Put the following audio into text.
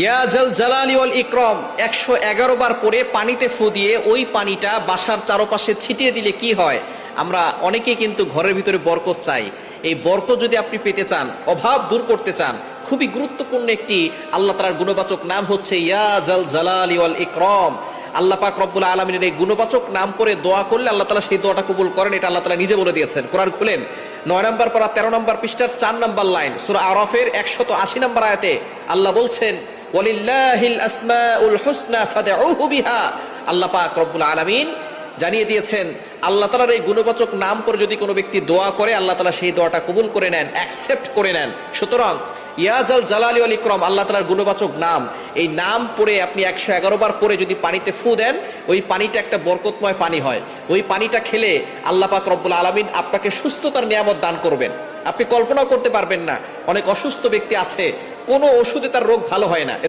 ইয়া জাল জালালি ওয়াল ইকরাম 111 বার পরে পানিতে ফু দিয়ে ওই পানিটা বাসার চারপাশে ছিটিয়ে দিলে কি হয়? আমরা অনেকেই কিন্তু ঘরের ভিতরে বরকত চাই। এই বরকত যদি আপনি পেতে চান, অভাব দূর করতে চান, খুবই গুরুত্বপূর্ণ একটি আল্লাহ তাআলার গুণবাচক নাম হচ্ছে ইয়া জাল জালালি ওয়াল ইকরাম। আল্লাহ পাক রব্বুল আলামিনের এই গুণবাচক নাম করে দোয়া করলে আল্লাহ তাআলা সেই দোয়াটা কবুল করেন। এটা আল্লাহ তাআলা নিজে বলে দিয়েছেন। কোরআন খুলেন 9 নম্বর পারা 13 নম্বর পৃষ্ঠার 4 নম্বর লাইন, সূরা আরাফের 180 নম্বর আয়াতে আল্লাহ বলছেন ওয়ালিল্লাহিল আসমাউল হুসনা ফাদউহু বিহা। আল্লাহ পাক রব্বুল আলামিন জানিয়ে দিয়েছেন আল্লাহ তাআলার এই গুণবাচক নাম করে যদি কোনো ব্যক্তি দোয়া করে আল্লাহ তাআলা সেই দোয়াটা কবুল করে নেন, অ্যাকসেপ্ট করে নেন। সুতরাং ইয়া জাল জালালি ওয়াল ইকরাম আল্লাহ তাআলার গুণবাচক নাম, এই নাম পড়ে আপনি 111 বার পরে যদি পানিতে ফু দেন, ওই পানিটা একটা বরকতময় পানি হয়। ওই পানিটা খেলে আল্লাহ পাক রব্বুল আলামিন আপনাকে সুস্থতার নিয়ামত দান করবেন। আপনি কল্পনাও করতে পারবেন না, অনেক অসুস্থ ব্যক্তি আছে, কোনো ওষুধে তার রোগ ভালো হয় না।